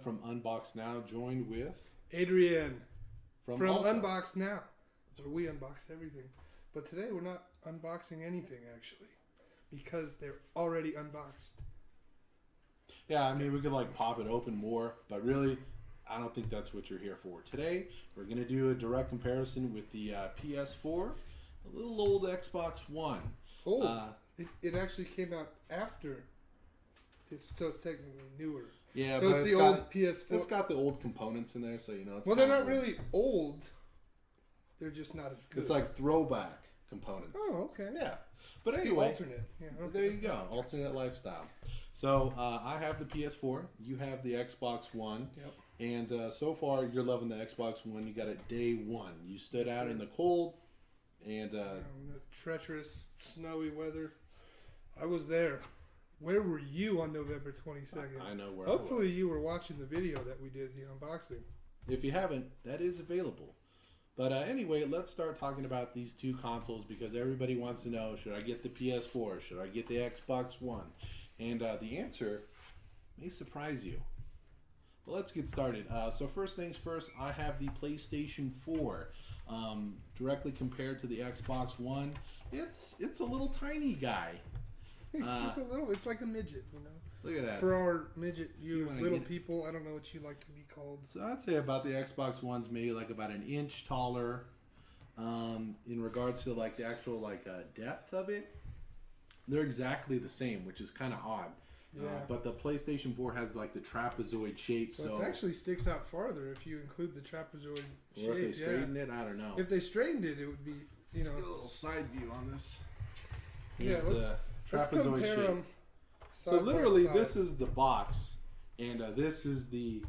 from Unboxed Now, joined with Adrian from also. Unboxed Now. That's where we unbox everything. But today we're not unboxing anything actually, because they're already unboxed. Yeah, I mean, we could like pop it open more, but really, I don't think that's what you're here for. Today, we're going to do a direct comparison with the Ps4, a little old Xbox One. Oh, it actually came out after, so it's technically newer. Yeah, so but it's the old PS4. It's got the old components in there, so you know it's. Well, they're not old. really old. They're just not as good. It's like throwback components. Oh, okay. Yeah, but it's anyway, alternate. Yeah, okay. There you go, alternate lifestyle. So I have the PS4. You have the Xbox One. Yep. And so far, you're loving the Xbox One. You got it day one. You stood out in the cold, and the treacherous, snowy weather. I was there. Where were you on November 22nd? I know where. Hopefully, you were watching the video that we did, the unboxing. If you haven't, that is available. But anyway, let's start talking about these two consoles because everybody wants to know: should I get the PS4? Should I get the Xbox One? And the answer may surprise you. But let's get started. So first things first, I have the PlayStation 4. Directly compared to the Xbox One, it's a little tiny guy. It's just a little. It's like a midget, you know. Look at that. For our midget viewers, little get... people, I don't know what you like to be called. So I'd say about the Xbox One's maybe like about an inch taller. In regards to like the actual like depth of it, they're exactly the same, which is kind of odd. Yeah. But the PlayStation 4 has like the trapezoid shape, so it actually sticks out farther if you include the trapezoid shape. Or if they straightened it, I don't know. If they straightened it, it would be, you know. Let's get a little side view on this. Here's let's compare them. So literally, this is the box, and this is the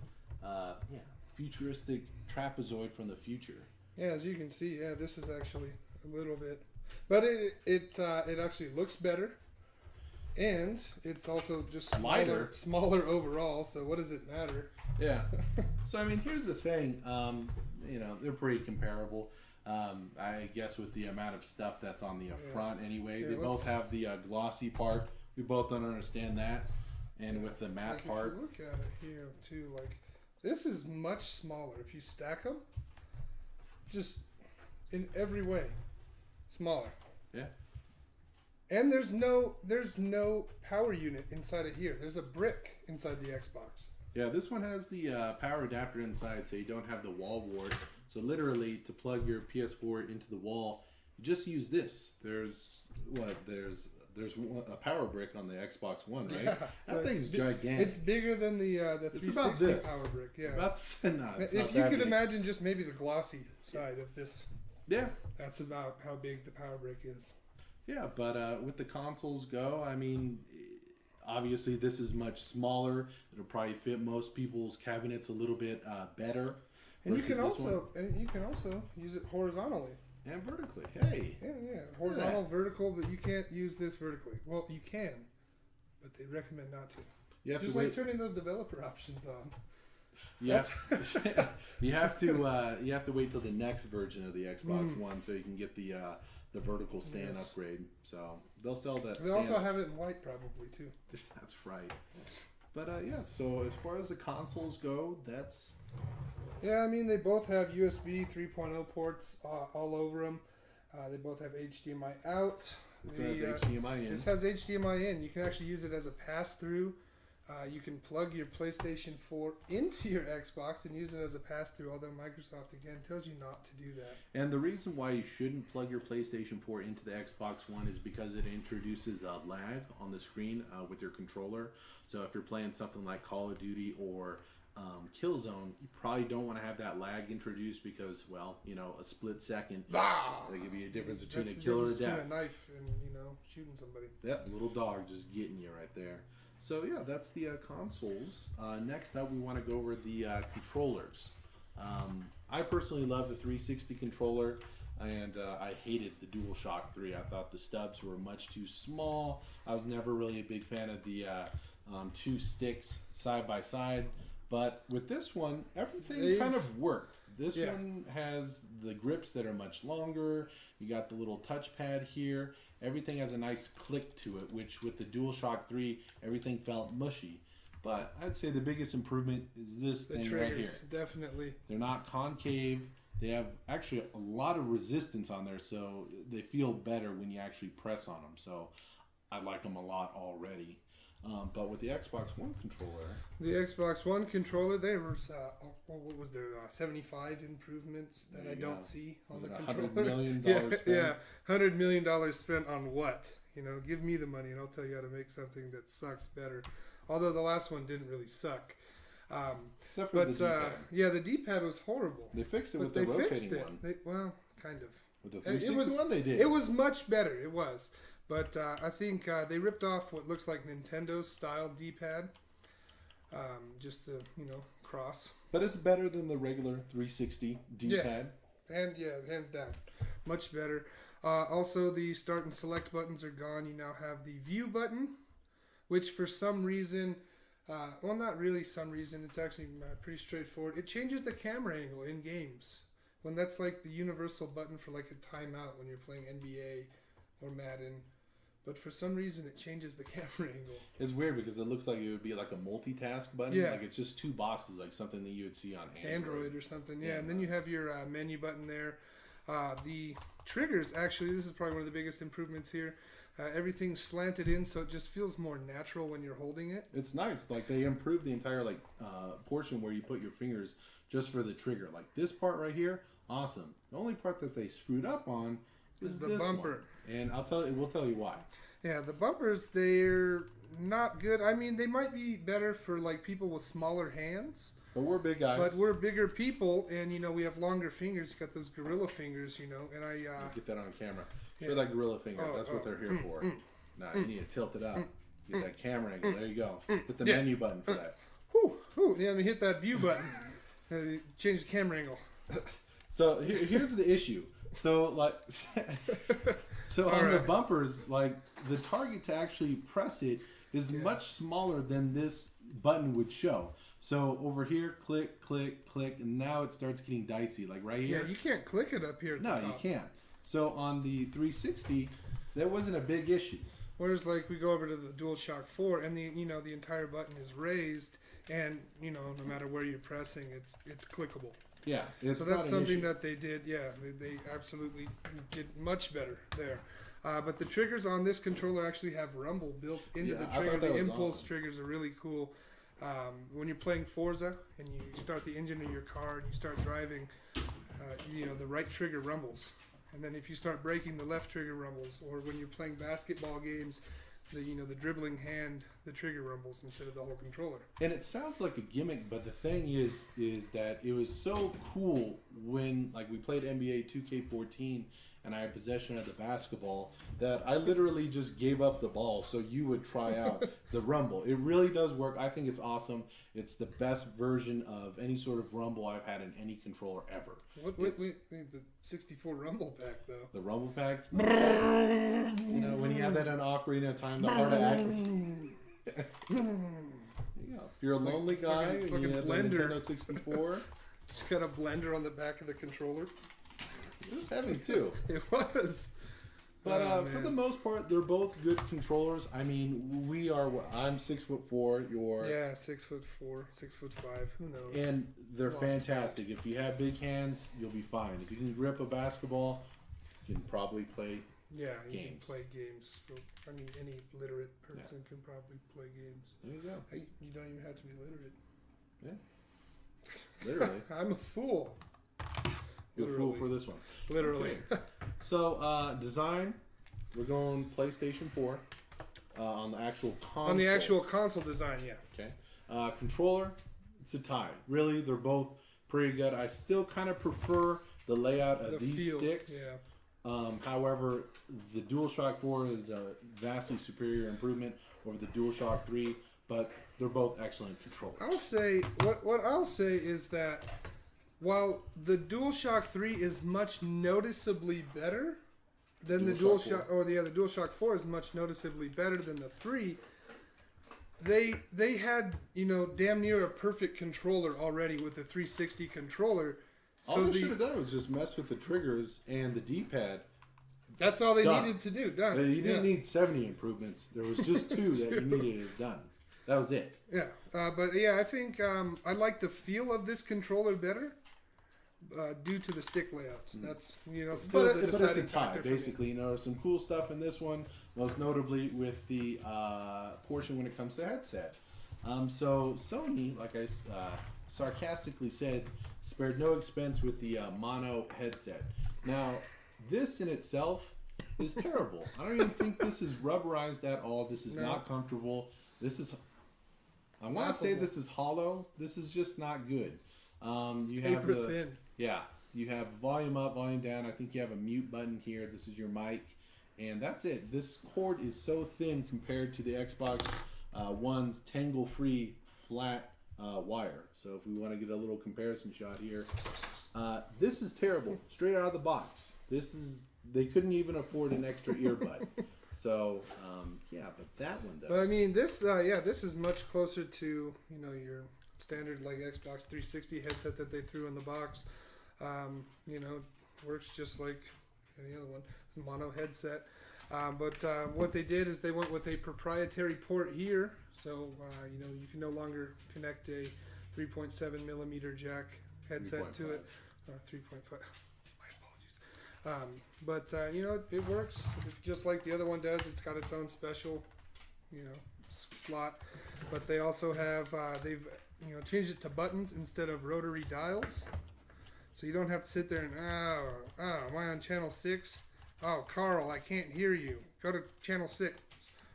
futuristic trapezoid from the future. Yeah, as you can see, this is actually a little bit, but it actually looks better. And it's also just smaller overall. So what does it matter? Yeah. So I mean, here's the thing. You know, they're pretty comparable. I guess with the amount of stuff that's on the front anyway. They both have the glossy part. We both don't understand that. And with the matte part. If you look at it here too, like this is much smaller. If you stack them, just in every way, smaller. Yeah. And there's no power unit inside of here. There's a brick inside the Xbox. Yeah, this one has the power adapter inside, so you don't have the wall wart. So literally, to plug your PS4 into the wall, you just use this. There's a power brick on the Xbox One, right? Yeah, that thing's gigantic. It's bigger than the 360 power brick. Yeah. If you could imagine just maybe the glossy side of this. Yeah. That's about how big the power brick is. Yeah, but with the consoles go, I mean, obviously this is much smaller. It'll probably fit most people's cabinets a little bit better. And you can also use it horizontally and vertically. Hey, yeah, horizontal, vertical, but you can't use this vertically. Well, you can, but they recommend not to. You have just to like turning those developer options on. Yes, you have to wait till the next version of the Xbox One so you can get the vertical stand upgrade. So they'll sell that. They also have it in white probably too. That's right. But yeah, so as far as the consoles go, that's... Yeah, I mean, they both have USB 3.0 ports all over them. They both have HDMI out. This has HDMI in. This has HDMI in. You can actually use it as a pass-through. You can plug your PlayStation 4 into your Xbox and use it as a pass-through, although Microsoft, again, tells you not to do that. And the reason why you shouldn't plug your PlayStation 4 into the Xbox One is because it introduces a lag on the screen with your controller. So if you're playing something like Call of Duty or Killzone, you probably don't want to have that lag introduced because, well, you know, a split second, there could be a difference between a kill or a death. Between a knife and, you know, shooting somebody. Yep, little dog just getting you right there. So yeah, that's the consoles. Next up, we want to go over the controllers. I personally love the 360 controller, and I hated the DualShock 3. I thought the stubs were much too small. I was never really a big fan of the two sticks side by side. But with this one, everything kind of worked. This one has the grips that are much longer. You got the little touchpad here. Everything has a nice click to it, which with the DualShock 3, everything felt mushy. But I'd say the biggest improvement is this thing right here. Definitely. They're not concave. They have actually a lot of resistance on there, so they feel better when you actually press on them. So I like them a lot already. But with the Xbox One controller... The Xbox One controller, there was, what was there, 75 improvements that I don't see on the controller. $100 million spent? Yeah, $100 million spent on what? You know, give me the money and I'll tell you how to make something that sucks better. Although the last one didn't really suck. Except for the D-pad. Yeah, the D-pad was horrible. They fixed it with the rotating one. Well, kind of. With the 360 one, they did. It was much better. It was. But I think they ripped off what looks like Nintendo's style D-pad. Just the, cross. But it's better than the regular 360 D-pad. And hands down. Much better. Also, the start and select buttons are gone. You now have the view button, which for some reason, well, not really some reason, it's actually pretty straightforward. It changes the camera angle in games. When that's like the universal button for like a timeout when you're playing NBA or Madden. But for some reason, it changes the camera angle. It's weird because it looks like it would be like a multitask button. Yeah. Like it's just two boxes, like something that you would see on Android or something. Yeah, and then you have your menu button there. The triggers, actually, this is probably one of the biggest improvements here. Everything's slanted in, so it just feels more natural when you're holding it. It's nice. Like they improved the entire portion where you put your fingers just for the trigger. Like this part right here, awesome. The only part that they screwed up on is the this bumper. One. And we'll tell you why. Yeah, the bumpers, they're not good. I mean, they might be better for like people with smaller hands. But we're big guys. But we're bigger people, and we have longer fingers. You got those gorilla fingers, and I get that on camera. Show that gorilla finger. That's what they're here for. Now you need to tilt it up. Get that camera angle. There you go. Hit the menu button for that. Yeah, let me hit that view button. Change the camera angle. So here's the issue. So on the bumpers, like the target to actually press it is much smaller than this button would show. So over here, click, click, click, and now it starts getting dicey. Like right here. Yeah, you can't click it up here. No, you can't. So on the 360, that wasn't a big issue. Whereas like we go over to the DualShock 4, and the entire button is raised, and no matter where you're pressing, it's clickable. Yeah, so that's something that they did. Yeah, they absolutely did much better there. But the triggers on this controller actually have rumble built into the trigger. The impulse triggers are really cool. When you're playing Forza and you start the engine of your car and you start driving, the right trigger rumbles. And then if you start braking, the left trigger rumbles. Or when you're playing basketball games, the dribbling hand, the trigger rumbles instead of the whole controller. And it sounds like a gimmick, but the thing is that it was so cool when we played NBA 2K14 and I had possession of the basketball that I literally just gave up the ball so you would try out the rumble. It really does work. I think it's awesome. It's the best version of any sort of rumble I've had in any controller ever. Wait, the 64 rumble pack though. The rumble packs? When you have that on Ocarina of Time, the heart of act. Yeah, if you're a lonely guy and you have the Nintendo 64. Just got a blender on the back of the controller. It was heavy too. It was. But for the most part, they're both good controllers. I mean, I'm 6'4". You're 6'4", 6'5". Who knows? And they're fantastic. If you have big hands, you'll be fine. If you can grip a basketball, you can probably play. Yeah, you can play games. I mean, any literate person can probably play games. There you go. You don't even have to be literate. Yeah. Literally. I'm a fool. You're a fool for this one. Literally. Okay. So, design, we're going PlayStation 4 on the actual console. On the actual console design, yeah. Okay. Controller, it's a tie. Really, they're both pretty good. I still kind of prefer the layout of these sticks. Yeah. However, the DualShock 4 is a vastly superior improvement over the DualShock 3, but they're both excellent controllers. I'll say, what I'll say is that while the DualShock 3 is much noticeably better than the DualShock, the DualShock 4 is much noticeably better than the 3, they had, damn near a perfect controller already with the 360 controller. All they should have done was just mess with the triggers and the D-pad. That's all they needed to do. Done. You didn't need 70 improvements. There was just two that you needed it done. That was it. Yeah, but yeah, I think I like the feel of this controller better due to the stick layouts. That's still the deciding it's a tie. factor Basically, some cool stuff in this one, most notably with the portion when it comes to headset. So Sony, like I sarcastically said, spared no expense with the mono headset. Now, this in itself is terrible. I don't even think this is rubberized at all. This is not comfortable. This is, I want to say this is hollow. This is just not good. You have paper thin. Yeah, you have volume up, volume down. I think you have a mute button here. This is your mic, and that's it. This cord is so thin compared to the Xbox One's tangle-free flat wire. So if we want to get a little comparison shot here, this is terrible. Straight out of the box. They couldn't even afford an extra earbud. So yeah, but that one though. But I mean, this this is much closer to your standard like Xbox 360 headset that they threw in the box. Works just like any other one, mono headset. But what they did is they went with a proprietary port here, so you can no longer connect a 3.7 millimeter jack headset to it. 3.5. My apologies. But it works just like the other one does. It's got its own special, slot. But they also have they've changed it to buttons instead of rotary dials. So you don't have to sit there and am I on channel 6? Oh, Carl, I can't hear you. Go to channel 6.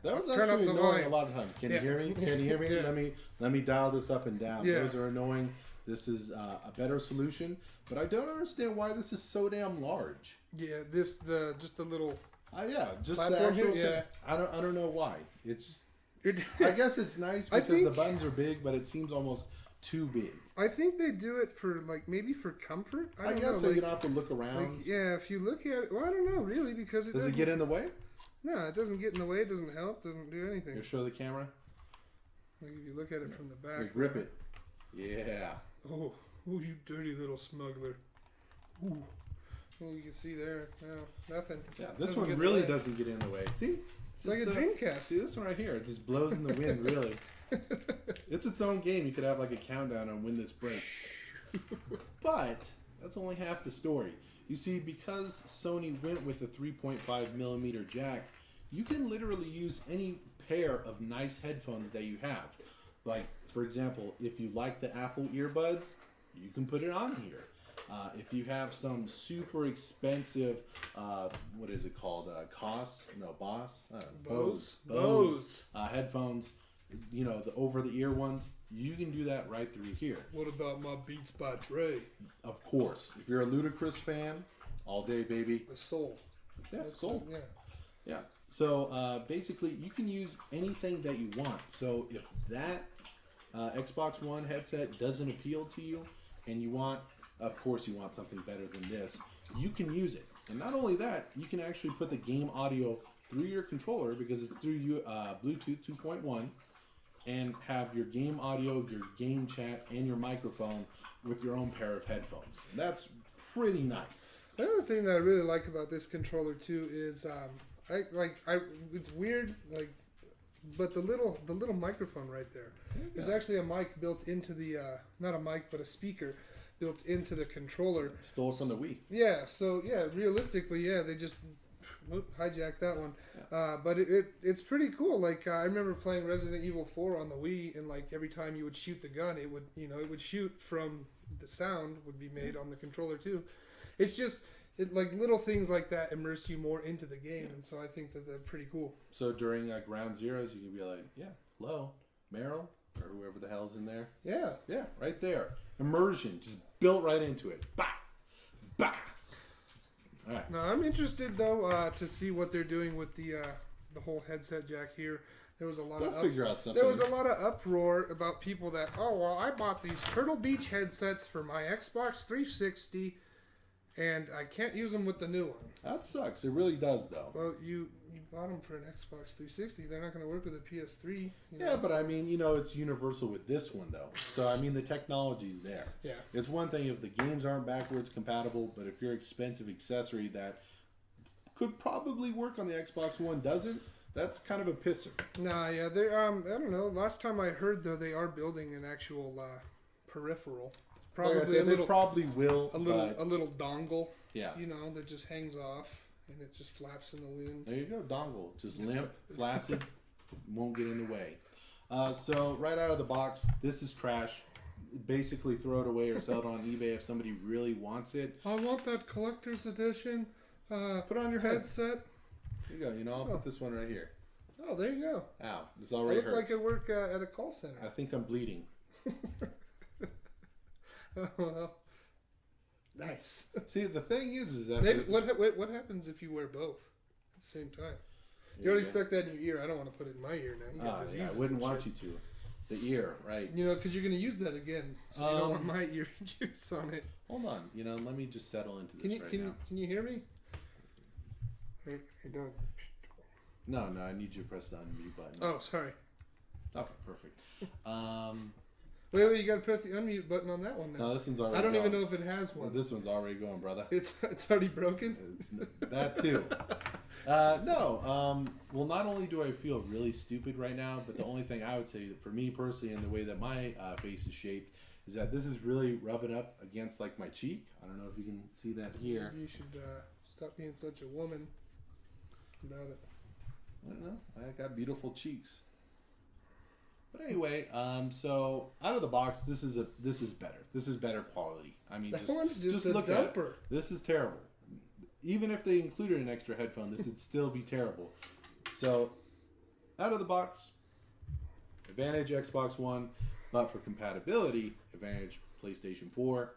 That was Turn actually up the annoying volume. a lot of times. Can you hear me? Can you hear me? Yeah. Let me dial this up and down. Yeah. Those are annoying. This is a better solution, but I don't understand why this is so damn large. Yeah, just the little. Just the platform actual. here? I don't know why. It's just. I guess it's nice because the buttons are big, but it seems almost too big. I think they do it for maybe for comfort. I guess so you don't have to look around. If you look at it, well, I don't know really because does it get in the way? No, it doesn't get in the way. It doesn't help. Doesn't do anything. You show the camera. Like if you look at it from the back. Grip it. Yeah. Oh, you dirty little smuggler. Ooh. Well, you can see there. No, nothing. Yeah, this one really doesn't get in the way. See? It's like a Dreamcast. See this one right here? It just blows in the wind, really. It's its own game. You could have like a countdown on when this breaks. But that's only half the story. You see, because Sony went with a 3.5 millimeter jack, you can literally use any pair of nice headphones that you have. Like, for example, if you like the Apple earbuds, you can put it on here. If you have some super expensive, what is it called? Bose headphones, the over-the-ear ones, you can do that right through here. What about my Beats by Dre? Of course. If you're a Ludacris fan, all day, baby. The Soul. Yeah, Soul. Yeah. So basically, you can use anything that you want. So if that Xbox One headset doesn't appeal to you, and you want, of course, you want something better than this, you can use it. And not only that, you can actually put the game audio through your controller because it's through Bluetooth 2.1, and have your game audio, your game chat, and your microphone with your own pair of headphones. That's pretty nice. Another thing that I really like about this controller too is it's weird but the little microphone right there. Yeah. There's actually a mic built into the not a mic but a speaker built into the controller. Stole from the Wii. Yeah. So realistically, they just hijacked that one. Yeah. But it's pretty cool. I remember playing Resident Evil 4 on the Wii, and every time you would shoot the gun, it would shoot from the sound would be made on the controller too. It's just little things like that immerse you more into the game, and so I think that they're pretty cool. So during Ground Zeroes, you can be like, hello, Meryl, or whoever the hell's in there. Yeah, right there. Immersion, just built right into it. Bah, bah. All right. Now I'm interested though to see what they're doing with the whole headset jack here. There was a lot figure out something. There was a lot of uproar about people that I bought these Turtle Beach headsets for my Xbox 360, and I can't use them with the new one. That sucks. It really does, though. Well, you bought them for an Xbox 360. They're not going to work with a PS3. Yeah, but I mean, it's universal with this one, though. So, I mean, the technology's there. Yeah. It's one thing if the games aren't backwards compatible, but if your expensive accessory that could probably work on the Xbox One doesn't, That's kind of a pisser. Nah, yeah, they I don't know. Last time I heard though, they are building an actual peripheral. Probably like I said, they probably will a little dongle. Yeah. You know, that just hangs off and it just flaps in the wind. There you go, dongle. Just limp, flaccid, won't get in the way. So right out of the box, this is trash. Basically, throw it away or sell it on eBay if somebody really wants it. I want that collector's edition. Put it on your headset. There you go. You know, I'll put this one right here. Oh, there you go. Ow, this already hurts. I look like I work at a call center. I think I'm bleeding. Oh, well. Nice. See, the thing is that maybe what happens if you wear both at the same time? You already stuck that in your ear. I don't want to put it in my ear now. You got diseases. I wouldn't want you to. The ear, right? You know, because you're going to use that again, so you don't want my ear juice on it. Hold on. You know, let me just settle into this now. Can you hear me? Hey, Doug. No, I need you to press the unmute button. Oh, sorry. Okay, perfect. Wait, you got to press the unmute button on that one now. No, this one's already I don't going. even know if it has one. Well, this one's already going, brother. It's already broken? That too. No. Well, not only do I feel really stupid right now, but the only thing I would say for me personally and the way that my face is shaped is that this is really rubbing up against like my cheek. I don't know if you can see that here. Maybe you should stop being such a woman about it. I don't know. I got beautiful cheeks. But anyway, so out of the box, this is better. This is better quality. I mean, just look at it. This is terrible. Even if they included an extra headphone, this would still be terrible. So, out of the box, Advantage Xbox One, but for compatibility, Advantage PlayStation 4.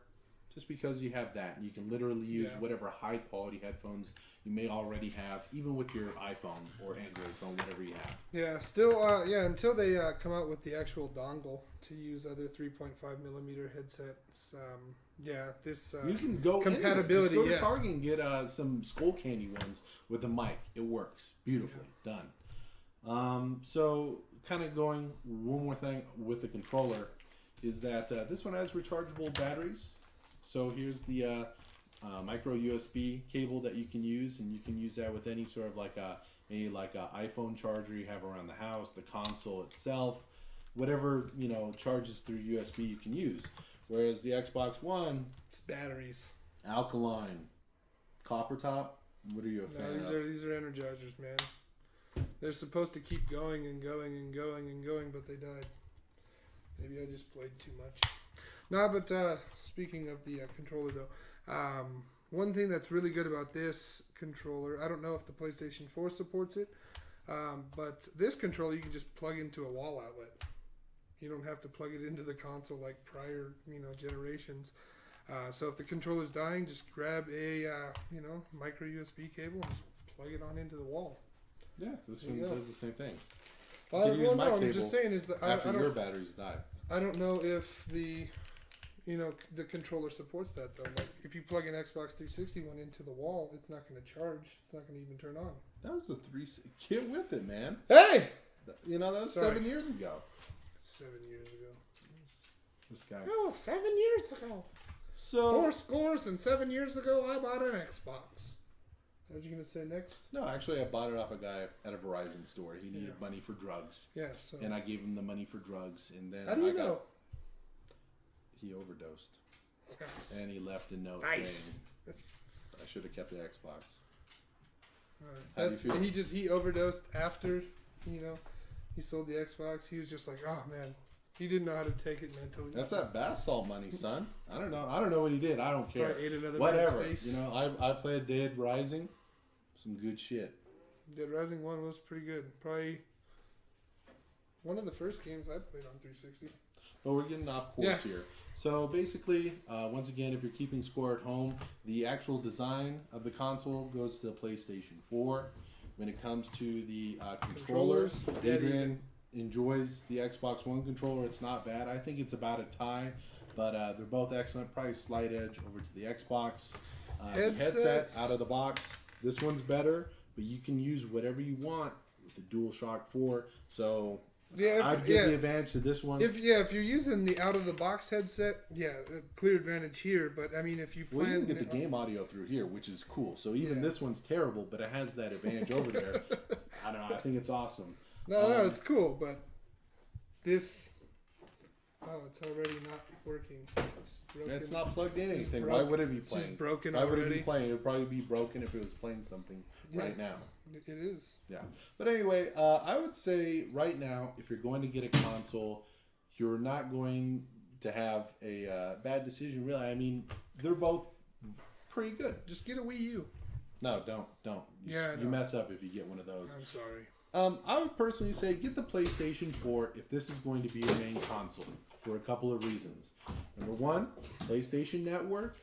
Just because you have that, and you can literally use whatever high quality headphones you may already have, even with your iPhone or Android phone, whatever you have. Yeah, still, until they come out with the actual dongle to use other 3.5mm headsets. This you can go compatibility. Just go to Target and get some Skull Candy ones with a mic. It works beautifully. Done. So, kind of going one more thing with the controller is that this one has rechargeable batteries. So here's the micro USB cable that you can use, and you can use that with any sort of like a iPhone charger you have around the house, the console itself, whatever charges through USB you can use. Whereas the Xbox One, it's batteries, alkaline, copper top. What are you a fan of? These are energizers, man. They're supposed to keep going and going and going and going, but they died. Maybe I just played too much. No, but speaking of the controller, though, one thing that's really good about this controller, I don't know if the PlayStation 4 supports it, but this controller you can just plug into a wall outlet. You don't have to plug it into the console like prior, generations. So if the controller's dying, just grab a, micro USB cable and just plug it on into the wall. Yeah, this one does the same thing. I'm just saying is that after your batteries die. I don't know if the controller supports that though. Like if you plug an Xbox 360 one into the wall, it's not going to charge. It's not going to even turn on. That was a 360. Get with it, man. Hey, that was 7 years ago. 7 years ago. This guy. Oh, 7 years ago. So 4 scores and 7 years ago, I bought an Xbox. What you gonna say next? No, actually, I bought it off a guy at a Verizon store. He needed money for drugs. Yeah. So. And I gave him the money for drugs, and then how do you know? He overdosed. Nice. And he left a note saying, "I should have kept the Xbox." How do you feel? He overdosed after he sold the Xbox. He was just like, oh man, he didn't know how to take it mentally. That's that bath salt money, son. I don't know what he did. I don't care. Probably ate another whatever. man's face. I played Dead Rising. Some good shit. Dead Rising 1 was pretty good. Probably one of the first games I played on 360. But we're getting off course here. So basically, once again, if you're keeping score at home, the actual design of the console goes to the PlayStation 4. When it comes to the controllers, Adrian enjoys the Xbox One controller. It's not bad. I think it's about a tie, but they're both excellent. Probably slight edge over to the Xbox. The headset out of the box. This one's better, but you can use whatever you want with the DualShock 4. So I'd give the advantage to this one. If you're using the out of the box headset, clear advantage here. But I mean, if you plan, you can get the game audio through here, which is cool. So even this one's terrible, but it has that advantage over there. I don't know. I think it's awesome. No, it's cool, but this. Oh, it's already not working. It's not plugged in anything. Why would it be playing? It's just broken Why already. would it be playing? It would probably be broken if it was playing something right now. It is. Yeah. But anyway, I would say right now, if you're going to get a console, you're not going to have a bad decision, really. I mean, they're both pretty good. Just get a Wii U. No, don't. You mess up if you get one of those. I'm sorry. I would personally say get the PlayStation 4 if this is going to be your main console for a couple of reasons. Number one, PlayStation Network.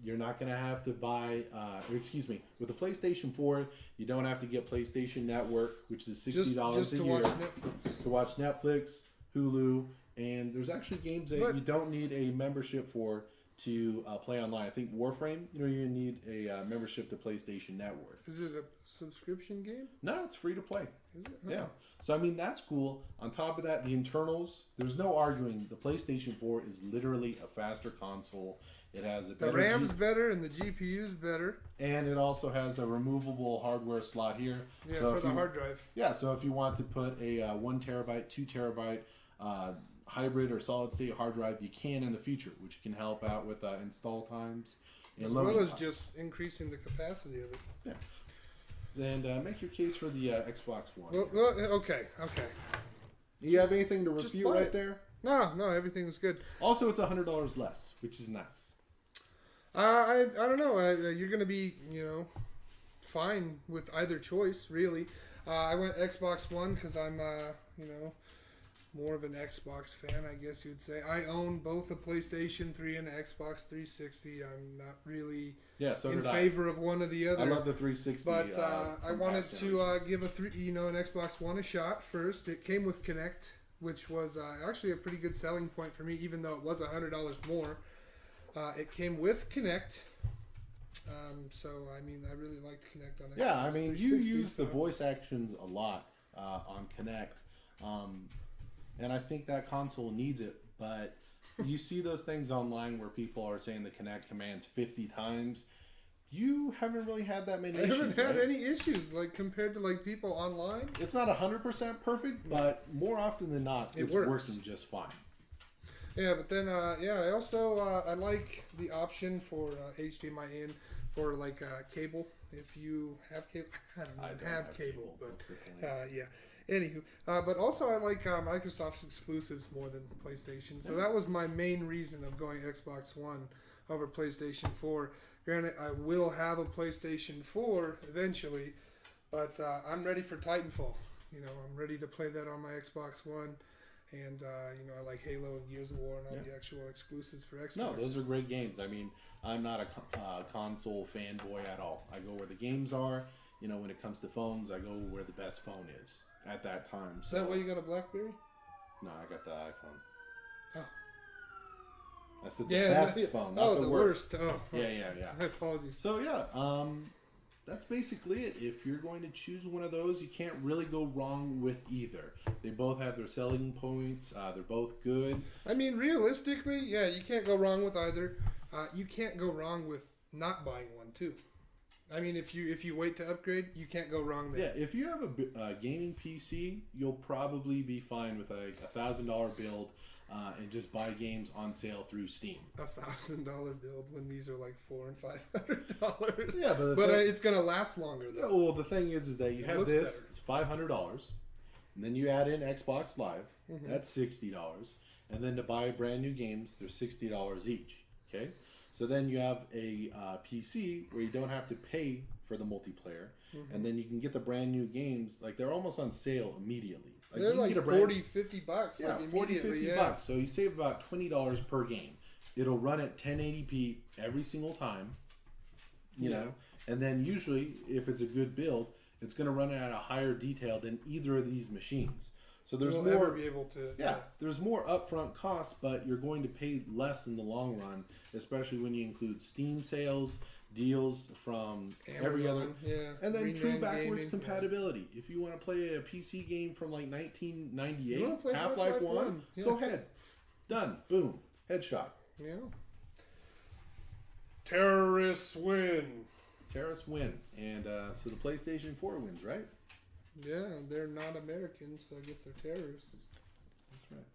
You're not going to have to buy, with the PlayStation 4, you don't have to get PlayStation Network, which is $60 just a to year. watch Netflix. To watch Netflix, Hulu, and there's actually games that you don't need a membership for to play online. I think Warframe, you need a membership to PlayStation Network. Is it a subscription game? No, it's free to play. Is it? Yeah. So, I mean, that's cool. On top of that, the internals, there's no arguing. The PlayStation 4 is literally a faster console. It has a better... The RAM's better and the GPU's better. And it also has a removable hardware slot here. Yeah, so for the hard drive. Yeah, so if you want to put a 1 terabyte, 2 terabyte hybrid or solid state hard drive, you can in the future, which can help out with install times. And as well as just increasing the capacity of it. Yeah. And make your case for the Xbox One. Well, okay. You have anything to refute right there? No, everything's good. Also, it's $100 less, which is nice. I don't know. You're going to be, fine with either choice, really. I went Xbox One because I'm, more of an Xbox fan, I guess you'd say. I own both a PlayStation 3 and an Xbox 360. I'm not really in favor of one or the other. I love the 360. But I wanted to give an Xbox One a shot first. It came with Kinect, which was actually a pretty good selling point for me, even though it was $100 more. It came with Kinect. So, I mean, I really liked Kinect on Xbox 360. Yeah, I mean, you use the voice actions a lot on Kinect. And I think that console needs it, but you see those things online where people are saying the Kinect commands 50 times. You haven't really had that many issues. I haven't had any issues, compared to, people online. It's not 100% perfect, but more often than not, it's working just fine. Yeah, but then, I also, I like the option for HDMI in for, cable. If you have cable, I don't have cable, but, yeah. Anywho, but also I like Microsoft's exclusives more than PlayStation. So that was my main reason of going Xbox One over PlayStation 4. Granted, I will have a PlayStation 4 eventually, but I'm ready for Titanfall. I'm ready to play that on my Xbox One. And, I like Halo and Gears of War and all the actual exclusives for Xbox. No, those are great games. I mean, I'm not a console fanboy at all. I go where the games are. When it comes to phones, I go where the best phone is at that time. So. Is that why you got a BlackBerry? No, I got the iPhone. Oh. I said the best phone, not the worst. Oh. Yeah. My apologies. So, that's basically it. If you're going to choose one of those, you can't really go wrong with either. They both have their selling points. They're both good. I mean, realistically, you can't go wrong with either. You can't go wrong with not buying one, too. I mean, if you wait to upgrade, you can't go wrong there. Yeah, if you have a gaming PC, you'll probably be fine with a $1,000 build and just buy games on sale through Steam. $1,000 build when these are like $400 and $500. Yeah, but it's gonna last longer though. Yeah, well, the thing is that you have this. Better. It's $500, and then you add in Xbox Live. Mm-hmm. That's $60, and then to buy brand new games, they're $60 each. Okay. So then you have a PC where you don't have to pay for the multiplayer, and then you can get the brand new games. They're almost on sale immediately. They're like $40, $50. Yeah, $40, $50. So you save about $20 per game. It'll run at 1080p every single time, you know. And then usually, if it's a good build, it's going to run at a higher detail than either of these machines. So there's more. Be able to, there's more upfront costs, but you're going to pay less in the long run, especially when you include Steam sales, deals from every other. Yeah. And then Green true Man backwards Gaming, compatibility. If you want to play a PC game from like You 1998, wanna play Half-Life 1, Yeah. go ahead. Done. Boom. Headshot. Yeah. Terrorists win. Terrorists win. And so the PlayStation 4 wins, right? Yeah, they're not Americans, so I guess they're terrorists. That's right.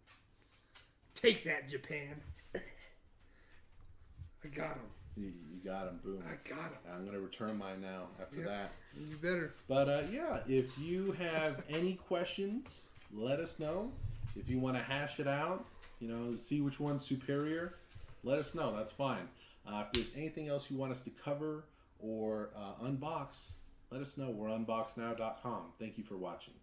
Take that, Japan. I got him. You got him. Boom. I got him. I'm going to return mine now after that. You better. But yeah, if you have any questions, let us know. If you want to hash it out, see which one's superior, let us know. That's fine. If there's anything else you want us to cover or unbox, let us know. We're unboxednow.com. Thank you for watching.